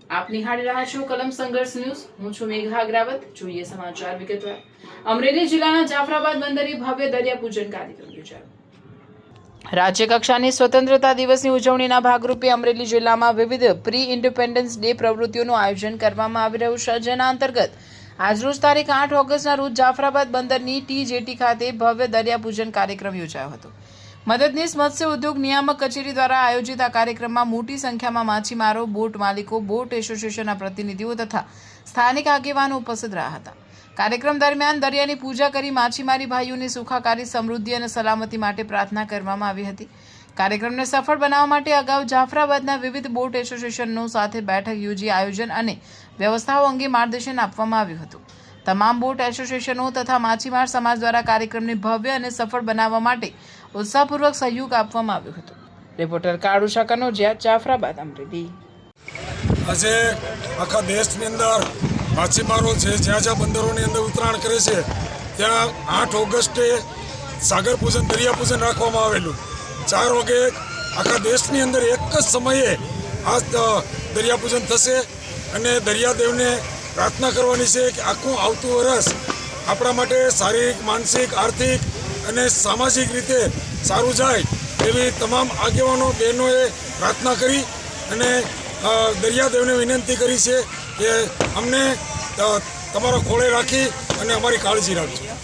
આપ નિહાળી રહ્યા છો કલમ સંઘર્ષ ન્યૂઝ। હું છું મેઘા અગ્રાવત। જોઈએ સમાચાર વિગતવાર। અમરેલી જિલ્લાના જાફરાબાદ બંદરે ભવ્ય દરિયા પૂજન કાર્યક્રમ યોજાયો। રાજ્ય કક્ષાની સ્વતંત્રતા દિવસની ઉજવણીના ભાગરૂપે અમરેલી જિલ્લામાં વિવિધ પ્રી ઇન્ડિપેન્ડન્સ ડે પ્રવૃત્તિઓનું આયોજન કરવામાં આવી રહ્યું છે, જેના અંતર્ગત આજરોજ તારીખ 8 ઓગસ્ટના રોજ જાફરાબાદ બંદરની ટી જેટી ખાતે ભવ્ય દરિયા પૂજન કાર્યક્રમ યોજાયો હતો। મદદનીશ મત્સ્ય ઉદ્યોગ નિયામક કચેરી દ્વારા આયોજિત આ કાર્યક્રમમાં મોટી સંખ્યામાં માછીમારો, બોટ માલિકો, બોટ એસોસિએશનના પ્રતિનિધિઓ તથા સ્થાનિક આગેવાનો ઉપસ્થિત રહ્યા હતા। કાર્યક્રમ દરમિયાન દરિયાની પૂજા કરી માછીમારી ભાઈઓની સુખાકારી, સમૃદ્ધિ અને સલામતી માટે પ્રાર્થના કરવામાં આવી હતી। કાર્યક્રમને સફળ બનાવવા માટે અગાઉ જાફરાબાદના વિવિધ બોટ એસોસિએશનો સાથે બેઠક યોજી આયોજન અને વ્યવસ્થાઓ અંગે માર્ગદર્શન આપવામાં આવ્યું હતું। તમામ બોટ એસોસિએશનો તથા માછીમાર સમાજ દ્વારા કાર્યક્રમને ભવ્ય અને સફળ બનાવવા માટે ઉત્સાહપૂર્વક સહયોગ આપવામાં આવ્યો હતો। રિપોર્ટર કાળુશા કનોજિયા, જાફરાબાદ, અમરેલી। આજે આખા દેશની અંદર માછીમારો છે, જ્યાં જ્યાં બંદરોની અંદર ઉતરાણ કરે છે ત્યાં 8 ઓગસ્ટે સાગર પૂજન, દરિયા પૂજન રાખવામાં આવેલું। 4 વાગે આખા દેશની અંદર એક જ સમયે આ દરિયા પૂજન થશે અને દરિયાદેવને પ્રાર્થના કરવાની છે કે આખું આવતું વર્ષ આપણા માટે શારીરિક, માનસિક, આર્થિક અને સામાજિક રીતે સારું જાય એવી તમામ આગેવાનો બહેનોએ પ્રાર્થના કરી અને દરિયાદેવને વિનંતી કરી છે કે અમને તમારા ખોળે રાખી અને અમારી કાળજી રાખજો।